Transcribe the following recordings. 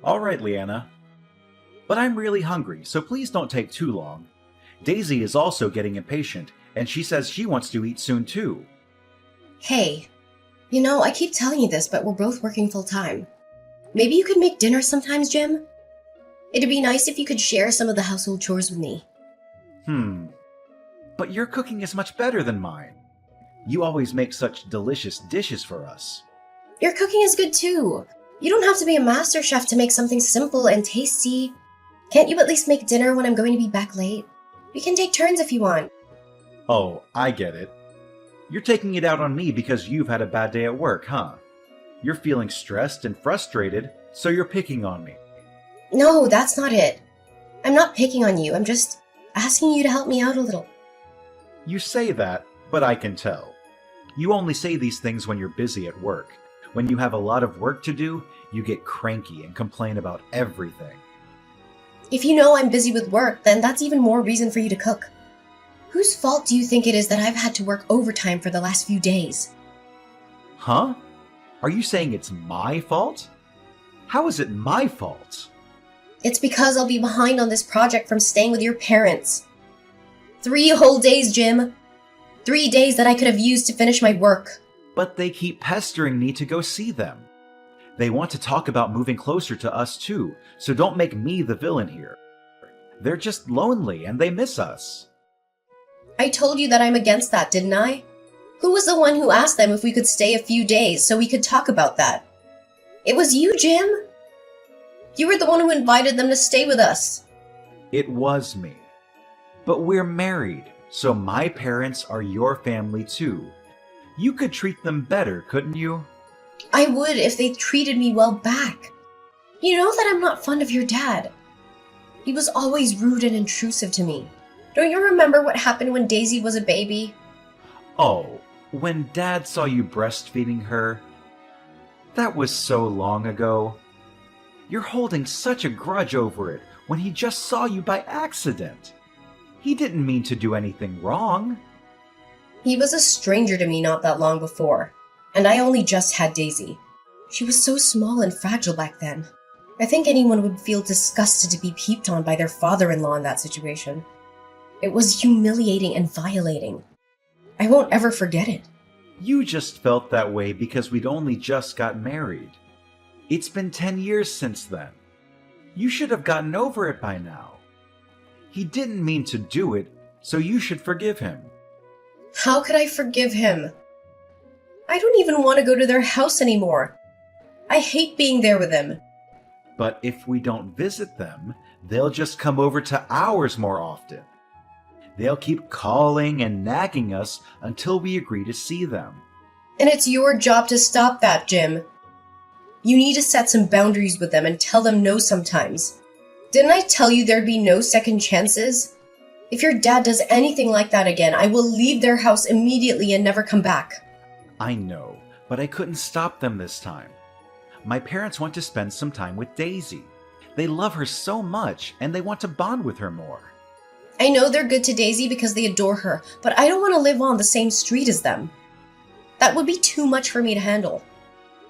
All right, Leanna. But I'm really hungry, so please don't take too long. Daisy is also getting impatient, and she says she wants to eat soon too. Hey, I keep telling you this, but we're both working full time. Maybe you could make dinner sometimes, Jim? It'd be nice if you could share some of the household chores with me. But your cooking is much better than mine. You always make such delicious dishes for us. Your cooking is good too. You don't have to be a master chef to make something simple and tasty. Can't you at least make dinner when I'm going to be back late? We can take turns if you want. Oh, I get it. You're taking it out on me because you've had a bad day at work, huh? You're feeling stressed and frustrated, so you're picking on me. No, that's not it. I'm not picking on you. I'm just asking you to help me out a little. You say that, but I can tell. You only say these things when you're busy at work. When you have a lot of work to do, you get cranky and complain about everything. If you know I'm busy with work, then that's even more reason for you to cook. Whose fault do you think it is that I've had to work overtime for the last few days? Huh? Are you saying it's my fault? How is it my fault? It's because I'll be behind on this project from staying with your parents. 3 whole days, Jim. 3 days that I could have used to finish my work. But they keep pestering me to go see them. They want to talk about moving closer to us too, so don't make me the villain here. They're just lonely and they miss us. I told you that I'm against that, didn't I? Who was the one who asked them if we could stay a few days so we could talk about that? It was you, Jim. You were the one who invited them to stay with us. It was me. But we're married, so my parents are your family too. You could treat them better, couldn't you? I would if they treated me well back. You know that I'm not fond of your dad. He was always rude and intrusive to me. Don't you remember what happened when Daisy was a baby? Oh, when Dad saw you breastfeeding her? That was so long ago. You're holding such a grudge over it when he just saw you by accident. He didn't mean to do anything wrong. He was a stranger to me not that long before, and I only just had Daisy. She was so small and fragile back then. I think anyone would feel disgusted to be peeped on by their father-in-law in that situation. It was humiliating and violating. I won't ever forget it. You just felt that way because we'd only just got married. It's been 10 years since then. You should have gotten over it by now. He didn't mean to do it, so you should forgive him. How could I forgive him? I don't even want to go to their house anymore. I hate being there with them. But if we don't visit them, they'll just come over to ours more often. They'll keep calling and nagging us until we agree to see them. And it's your job to stop that, Jim. You need to set some boundaries with them and tell them no sometimes. Didn't I tell you there'd be no second chances? If your dad does anything like that again, I will leave their house immediately and never come back. I know, but I couldn't stop them this time. My parents want to spend some time with Daisy. They love her so much, and they want to bond with her more. I know they're good to Daisy because they adore her, but I don't want to live on the same street as them. That would be too much for me to handle.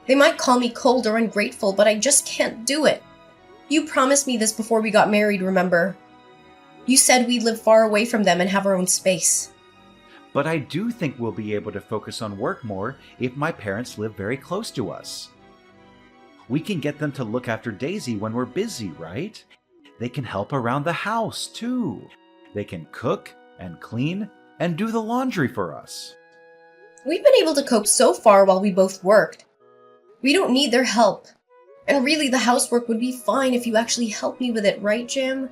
They might call me cold or ungrateful, but I just can't do it. You promised me this before we got married, remember? You said we'd live far away from them and have our own space. But I do think we'll be able to focus on work more if my parents live very close to us. We can get them to look after Daisy when we're busy, right? They can help around the house, too. They can cook and clean and do the laundry for us. We've been able to cope so far while we both worked. We don't need their help. And really, the housework would be fine if you actually helped me with it, right, Jim?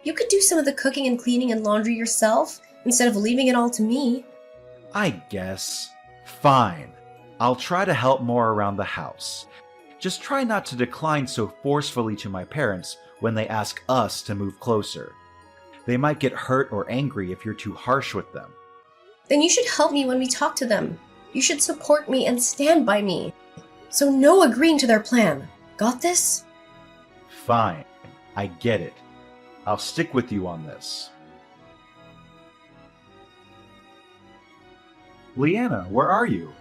You could do some of the cooking and cleaning and laundry yourself, instead of leaving it all to me. I guess. Fine. I'll try to help more around the house. Just try not to decline so forcefully to my parents when they ask us to move closer. They might get hurt or angry if you're too harsh with them. Then you should help me when we talk to them. You should support me and stand by me. So no agreeing to their plan. Got this? Fine. I get it. I'll stick with you on this. Leanna, where are you?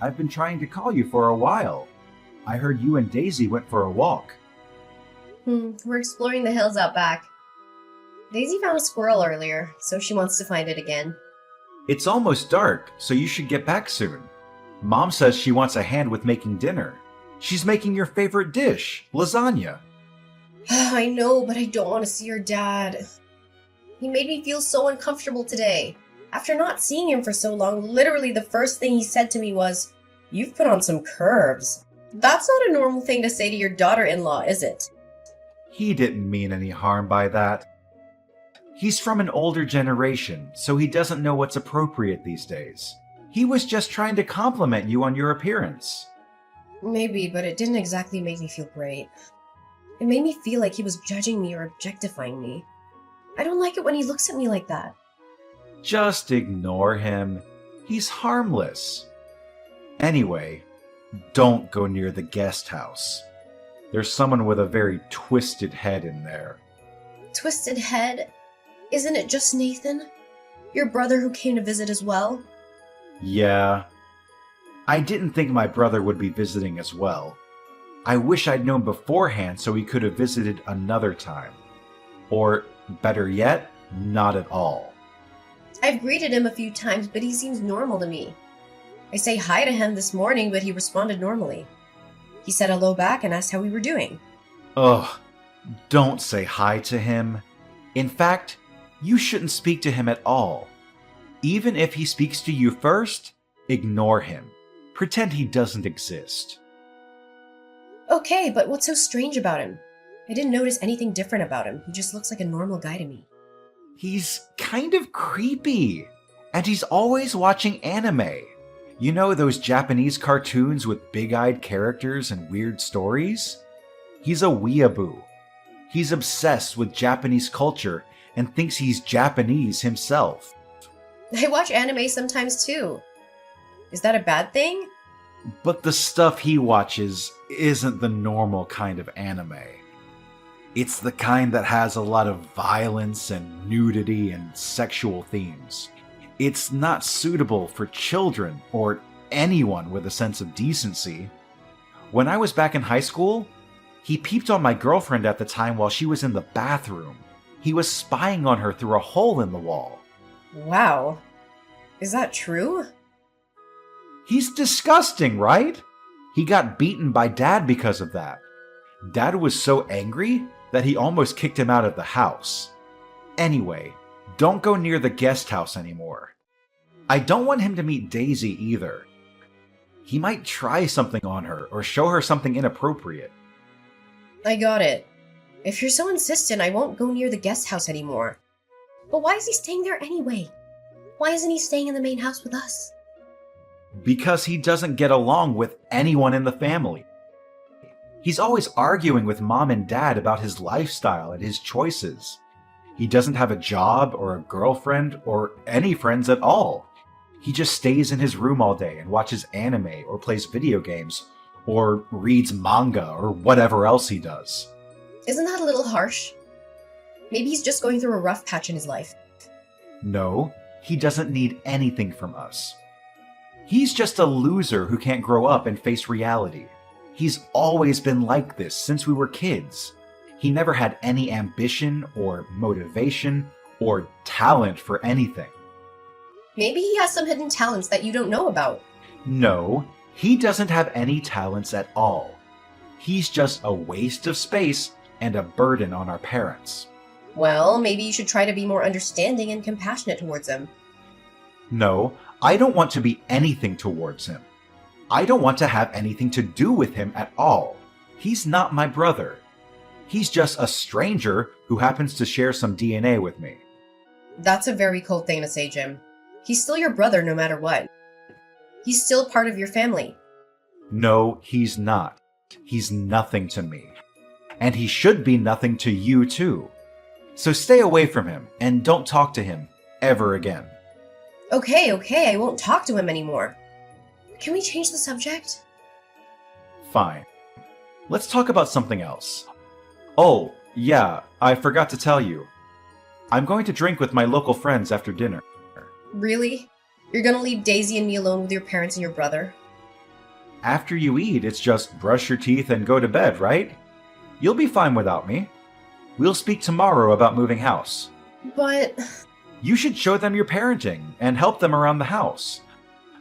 I've been trying to call you for a while. I heard you and Daisy went for a walk. We're exploring the hills out back. Daisy found a squirrel earlier, so she wants to find it again. It's almost dark, so you should get back soon. Mom says she wants a hand with making dinner. She's making your favorite dish, lasagna. I know, but I don't want to see your dad. He made me feel so uncomfortable today. After not seeing him for so long, literally the first thing he said to me was, "You've put on some curves." That's not a normal thing to say to your daughter-in-law, is it? He didn't mean any harm by that. He's from an older generation, so he doesn't know what's appropriate these days. He was just trying to compliment you on your appearance. Maybe, but it didn't exactly make me feel great. It made me feel like he was judging me or objectifying me. I don't like it when he looks at me like that. Just ignore him. He's harmless. Anyway, don't go near the guest house. There's someone with a very twisted head in there. Twisted head? Isn't it just Nathan? Your brother who came to visit as well? Yeah. I didn't think my brother would be visiting as well. I wish I'd known beforehand so he could have visited another time. Or, better yet, not at all. I've greeted him a few times, but he seems normal to me. I say hi to him this morning, but he responded normally. He said hello back and asked how we were doing. Ugh, don't say hi to him. In fact, you shouldn't speak to him at all. Even if he speaks to you first, ignore him. Pretend he doesn't exist. Okay, but what's so strange about him? I didn't notice anything different about him. He just looks like a normal guy to me. He's kind of creepy. And he's always watching anime. You know those Japanese cartoons with big-eyed characters and weird stories? He's a weeaboo. He's obsessed with Japanese culture and thinks he's Japanese himself. I watch anime sometimes too. Is that a bad thing? But the stuff he watches isn't the normal kind of anime. It's the kind that has a lot of violence and nudity and sexual themes. It's not suitable for children or anyone with a sense of decency. When I was back in high school, he peeped on my girlfriend at the time while she was in the bathroom. He was spying on her through a hole in the wall. Wow. Is that true? He's disgusting, right? He got beaten by Dad because of that. Dad was so angry that he almost kicked him out of the house. Anyway, don't go near the guest house anymore. I don't want him to meet Daisy either. He might try something on her or show her something inappropriate. I got it. If you're so insistent, I won't go near the guest house anymore. But why is he staying there anyway? Why isn't he staying in the main house with us? Because he doesn't get along with anyone in the family. He's always arguing with Mom and Dad about his lifestyle and his choices. He doesn't have a job or a girlfriend or any friends at all. He just stays in his room all day and watches anime or plays video games or reads manga or whatever else he does. Isn't that a little harsh? Maybe he's just going through a rough patch in his life. No, he doesn't need anything from us. He's just a loser who can't grow up and face reality. He's always been like this since we were kids. He never had any ambition or motivation or talent for anything. Maybe he has some hidden talents that you don't know about. No, he doesn't have any talents at all. He's just a waste of space and a burden on our parents. Well, maybe you should try to be more understanding and compassionate towards him. No, I don't want to be anything towards him. I don't want to have anything to do with him at all. He's not my brother. He's just a stranger who happens to share some DNA with me. That's a very cold thing to say, Jim. He's still your brother no matter what. He's still part of your family. No, he's not. He's nothing to me. And he should be nothing to you too. So stay away from him and don't talk to him ever again. Okay, I won't talk to him anymore. Can we change the subject? Fine. Let's talk about something else. Oh, yeah, I forgot to tell you. I'm going to drink with my local friends after dinner. Really? You're gonna leave Daisy and me alone with your parents and your brother? After you eat, it's just brush your teeth and go to bed, right? You'll be fine without me. We'll speak tomorrow about moving house. But You should show them your parenting and help them around the house.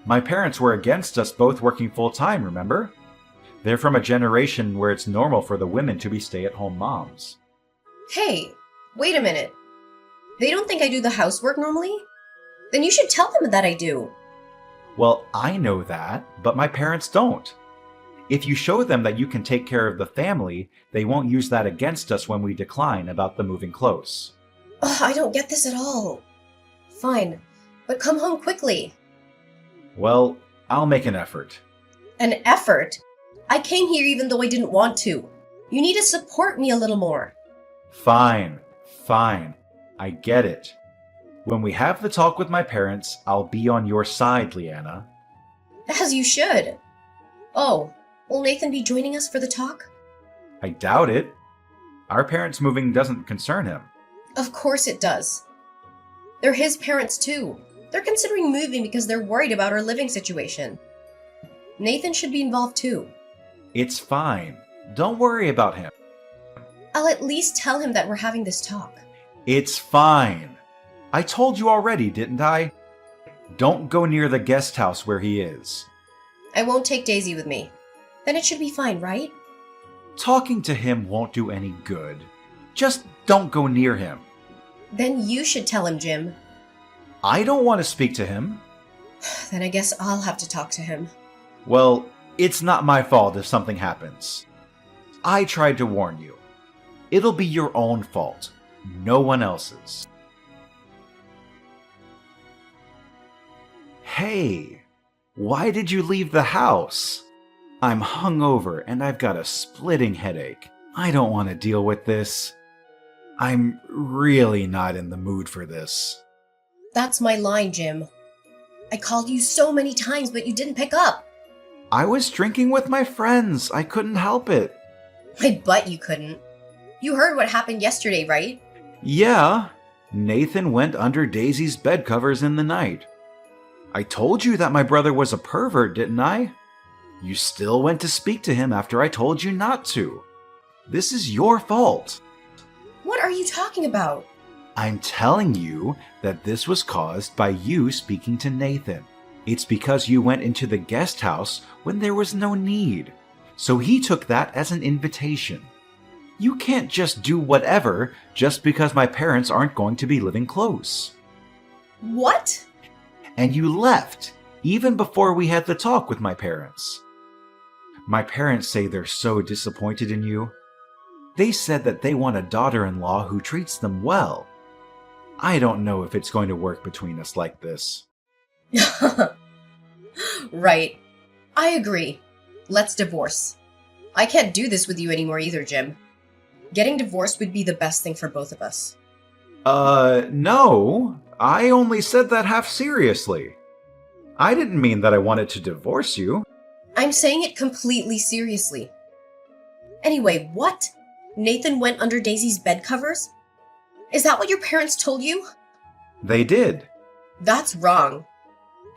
My parents were against us both working full-time, remember? They're from a generation where it's normal for the women to be stay-at-home moms. hey, wait a minute. They don't think I do the housework normally? Then you should tell them that I do. Well, I know that, but my parents don't. If you show them that you can take care of the family, they won't use that against us when we decline about the moving close. Ugh, I don't get this at all. Fine, but come home quickly. Well, I'll make an effort. An effort? I came here even though I didn't want to. You need to support me a little more. Fine, fine. I get it. When we have the talk with my parents, I'll be on your side, Leanna. As you should. Oh, will Nathan be joining us for the talk? I doubt it. Our parents moving doesn't concern him. Of course it does. They're his parents too. They're considering moving because they're worried about our living situation. Nathan should be involved too. It's fine. Don't worry about him. I'll at least tell him that we're having this talk. It's fine. I told you already, didn't I? Don't go near the guest house where he is. I won't take Daisy with me. Then it should be fine, right? Talking to him won't do any good. Just don't go near him. Then you should tell him, Jim. I don't want to speak to him. Then I guess I'll have to talk to him. Well, it's not my fault if something happens. I tried to warn you. It'll be your own fault, no one else's. Hey, why did you leave the house? I'm hungover and I've got a splitting headache. I don't want to deal with this. I'm really not in the mood for this. That's my line, Jim. I called you so many times, but you didn't pick up. I was drinking with my friends. I couldn't help it. I bet you couldn't. You heard what happened yesterday, right? Yeah, Nathan went under Daisy's bed covers in the night. I told you that my brother was a pervert, didn't I? You still went to speak to him after I told you not to. This is your fault. What are you talking about? I'm telling you that this was caused by you speaking to Nathan. It's because you went into the guest house when there was no need. So he took that as an invitation. You can't just do whatever just because my parents aren't going to be living close. What? And you left, even before we had the talk with my parents. My parents say they're so disappointed in you. They said that they want a daughter-in-law who treats them well. I don't know if it's going to work between us like this. Right. I agree. Let's divorce. I can't do this with you anymore either, Jim. Getting divorced would be the best thing for both of us. No. I only said that half seriously. I didn't mean that I wanted to divorce you. I'm saying it completely seriously. Anyway, what? Nathan went under Daisy's bed covers? Is that what your parents told you? They did. That's wrong.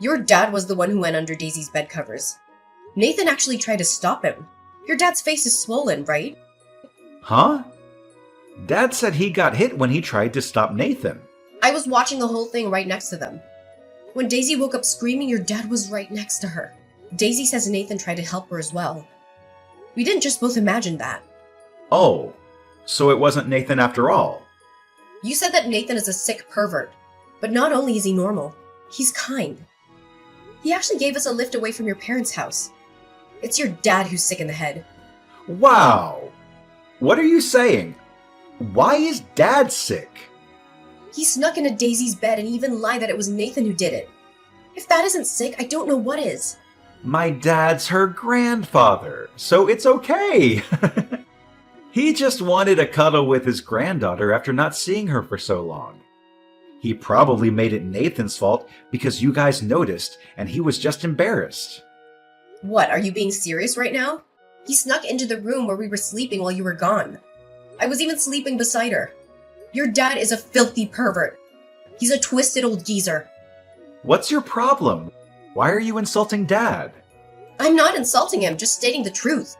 Your dad was the one who went under Daisy's bed covers. Nathan actually tried to stop him. Your dad's face is swollen, right? Huh? Dad said he got hit when he tried to stop Nathan. I was watching the whole thing right next to them. When Daisy woke up screaming, your dad was right next to her. Daisy says Nathan tried to help her as well. We didn't just both imagine that. Oh, so it wasn't Nathan after all. You said that Nathan is a sick pervert. But not only is he normal, he's kind. He actually gave us a lift away from your parents' house. It's your dad who's sick in the head. Wow! What are you saying? Why is Dad sick? He snuck into Daisy's bed and even lied that it was Nathan who did it. If that isn't sick, I don't know what is. My dad's her grandfather, so it's okay. He just wanted a cuddle with his granddaughter after not seeing her for so long. He probably made it Nathan's fault because you guys noticed and he was just embarrassed. What, are you being serious right now? He snuck into the room where we were sleeping while you were gone. I was even sleeping beside her. Your dad is a filthy pervert. He's a twisted old geezer. What's your problem? Why are you insulting Dad? I'm not insulting him, just stating the truth.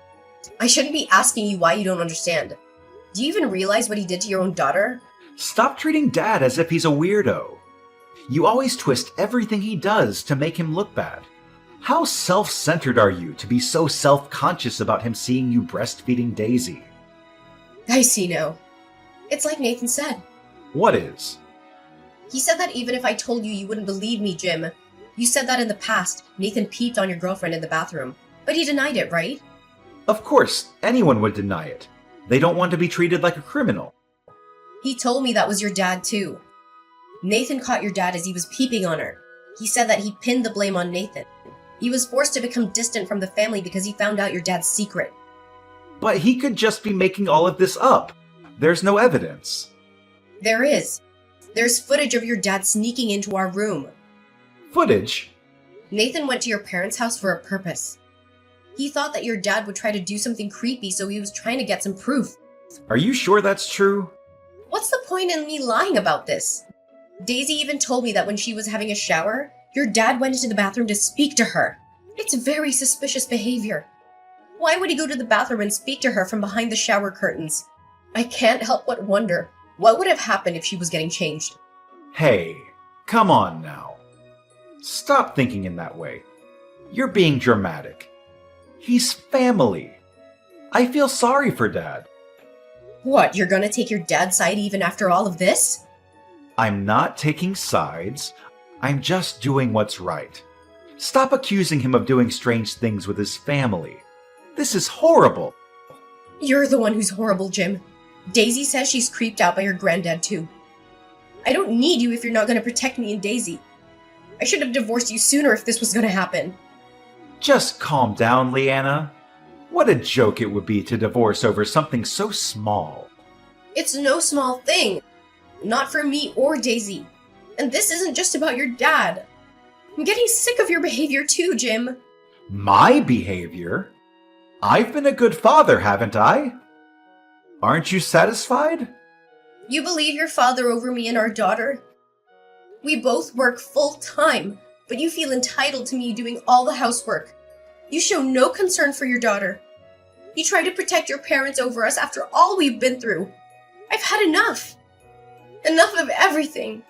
I shouldn't be asking you why you don't understand. Do you even realize what he did to your own daughter? Stop treating Dad as if he's a weirdo. You always twist everything he does to make him look bad. How self-centered are you to be so self-conscious about him seeing you breastfeeding Daisy? I see now. It's like Nathan said. What is? He said that even if I told you, you wouldn't believe me, Jim. You said that in the past, Nathan peeped on your girlfriend in the bathroom. But he denied it, right? Of course, anyone would deny it. They don't want to be treated like a criminal. He told me that was your dad, too. Nathan caught your dad as he was peeping on her. He said that he pinned the blame on Nathan. He was forced to become distant from the family because he found out your dad's secret. But he could just be making all of this up. There's no evidence. There is. There's footage of your dad sneaking into our room. Footage? Nathan went to your parents' house for a purpose. He thought that your dad would try to do something creepy, so he was trying to get some proof. Are you sure that's true? What's the point in me lying about this? Daisy even told me that when she was having a shower, your dad went into the bathroom to speak to her. It's very suspicious behavior. Why would he go to the bathroom and speak to her from behind the shower curtains? I can't help but wonder, what would have happened if she was getting changed? Hey, come on now. Stop thinking in that way. You're being dramatic. He's family. I feel sorry for Dad. What, you're gonna take your dad's side even after all of this? I'm not taking sides. I'm just doing what's right. Stop accusing him of doing strange things with his family. This is horrible. You're the one who's horrible, Jim. Daisy says she's creeped out by your granddad, too. I don't need you if you're not gonna protect me and Daisy. I should have divorced you sooner if this was gonna happen. Just calm down, Leanna. What a joke it would be to divorce over something so small. It's no small thing. Not for me or Daisy. And this isn't just about your dad. I'm getting sick of your behavior too, Jim. My behavior? I've been a good father, haven't I? Aren't you satisfied? You believe your father over me and our daughter? We both work full-time, but you feel entitled to me doing all the housework. You show no concern for your daughter. You try to protect your parents over us after all we've been through. I've had enough. Enough of everything.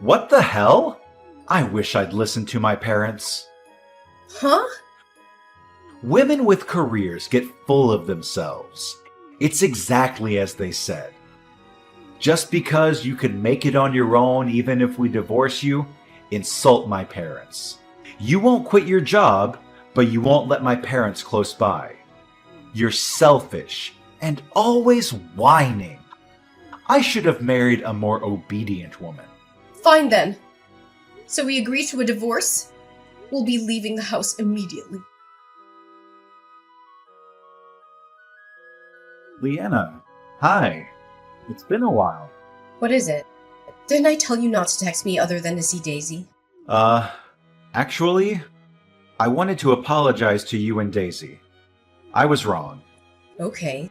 What the hell? I wish I'd listened to my parents. Huh? Women with careers get full of themselves. It's exactly as they said. Just because you can make it on your own even if we divorce you, insult my parents. You won't quit your job, but you won't let my parents close by. You're selfish and always whining. I should have married a more obedient woman. Fine then. So we agree to a divorce? We'll be leaving the house immediately. Leanna, hi. It's been a while. What is it? Didn't I tell you not to text me other than to see Daisy? Actually, I wanted to apologize to you and Daisy. I was wrong. Okay.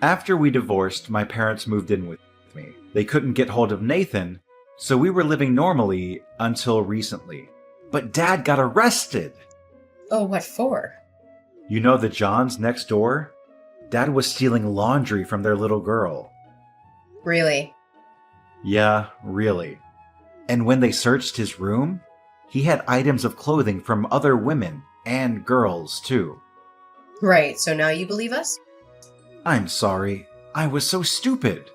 After we divorced, my parents moved in with me. They couldn't get hold of Nathan, so we were living normally until recently. But Dad got arrested! Oh, what for? You know the Johns next door? Dad was stealing laundry from their little girl. Really? Yeah, really. And when they searched his room, he had items of clothing from other women and girls, too. Right, so now you believe us? I'm sorry. I was so stupid.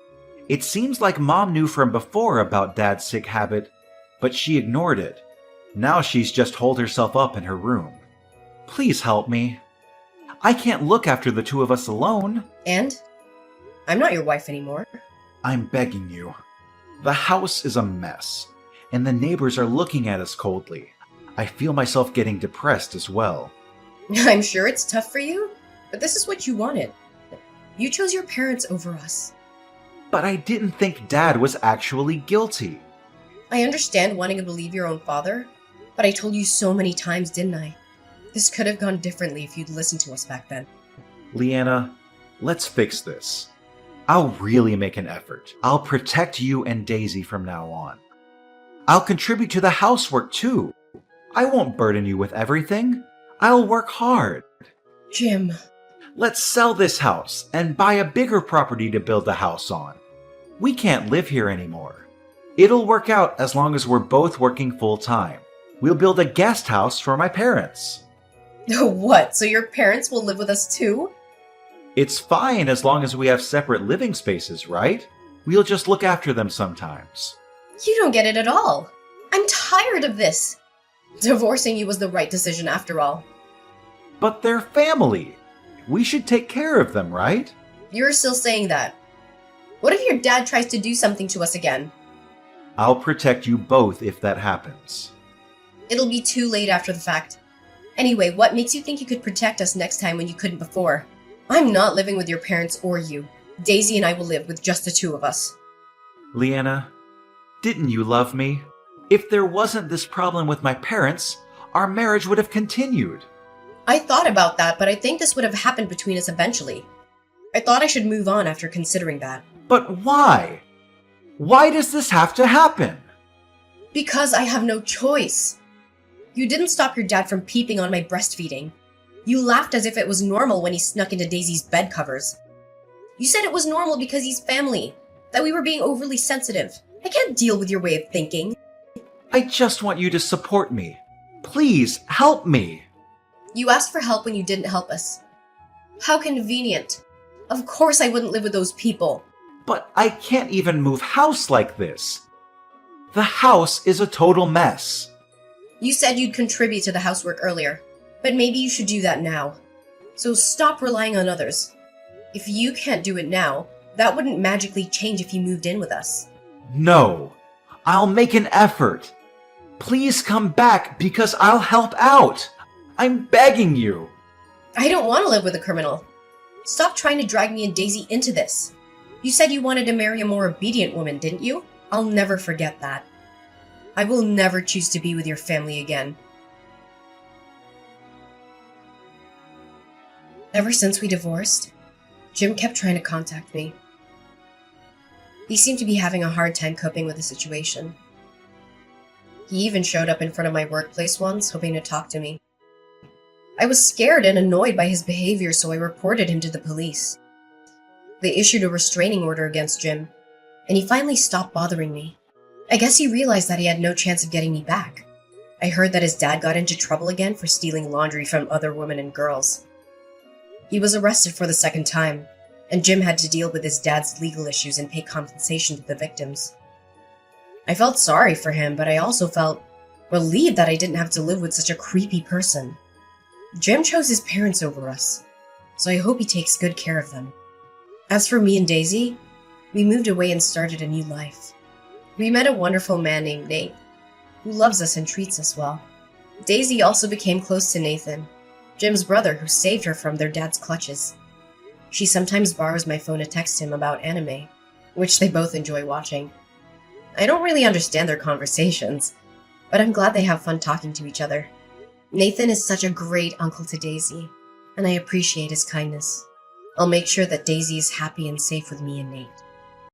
It seems like Mom knew from before about Dad's sick habit, but she ignored it. Now she's just holed herself up in her room. Please help me. I can't look after the two of us alone. And? I'm not your wife anymore. I'm begging you. The house is a mess, and the neighbors are looking at us coldly. I feel myself getting depressed as well. I'm sure it's tough for you, but this is what you wanted. You chose your parents over us. But I didn't think Dad was actually guilty. I understand wanting to believe your own father, but I told you so many times, didn't I? This could have gone differently if you'd listened to us back then. Leanna, let's fix this. I'll really make an effort. I'll protect you and Daisy from now on. I'll contribute to the housework too. I won't burden you with everything. I'll work hard. Jim. Let's sell this house and buy a bigger property to build the house on. We can't live here anymore. It'll work out as long as we're both working full-time. We'll build a guest house for my parents. What, so your parents will live with us too? It's fine as long as we have separate living spaces, right? We'll just look after them sometimes. You don't get it at all. I'm tired of this. Divorcing you was the right decision after all. But they're family. We should take care of them, right? You're still saying that. What if your dad tries to do something to us again? I'll protect you both if that happens. It'll be too late after the fact. Anyway, what makes you think you could protect us next time when you couldn't before? I'm not living with your parents or you. Daisy and I will live with just the two of us. Leanna, didn't you love me? If there wasn't this problem with my parents, our marriage would have continued. I thought about that, but I think this would have happened between us eventually. I thought I should move on after considering that. But why? Why does this have to happen? Because I have no choice. You didn't stop your dad from peeping on my breastfeeding. You laughed as if it was normal when he snuck into Daisy's bed covers. You said it was normal because he's family, that we were being overly sensitive. I can't deal with your way of thinking. I just want you to support me. Please, help me. You asked for help when you didn't help us. How convenient. Of course I wouldn't live with those people. But I can't even move house like this. The house is a total mess. You said you'd contribute to the housework earlier, but maybe you should do that now. So stop relying on others. If you can't do it now, that wouldn't magically change if you moved in with us. No, I'll make an effort. Please come back because I'll help out. I'm begging you. I don't want to live with a criminal. Stop trying to drag me and Daisy into this. You said you wanted to marry a more obedient woman, didn't you? I'll never forget that. I will never choose to be with your family again. Ever since we divorced, Jim kept trying to contact me. He seemed to be having a hard time coping with the situation. He even showed up in front of my workplace once, hoping to talk to me. I was scared and annoyed by his behavior, so I reported him to the police. They issued a restraining order against Jim, and he finally stopped bothering me. I guess he realized that he had no chance of getting me back. I heard that his dad got into trouble again for stealing laundry from other women and girls. He was arrested for the second time, and Jim had to deal with his dad's legal issues and pay compensation to the victims. I felt sorry for him, but I also felt relieved that I didn't have to live with such a creepy person. Jim chose his parents over us, so I hope he takes good care of them. As for me and Daisy, we moved away and started a new life. We met a wonderful man named Nate, who loves us and treats us well. Daisy also became close to Nathan, Jim's brother who saved her from their dad's clutches. She sometimes borrows my phone to text him about anime, which they both enjoy watching. I don't really understand their conversations, but I'm glad they have fun talking to each other. Nathan is such a great uncle to Daisy, and I appreciate his kindness. I'll make sure that Daisy is happy and safe with me and Nate.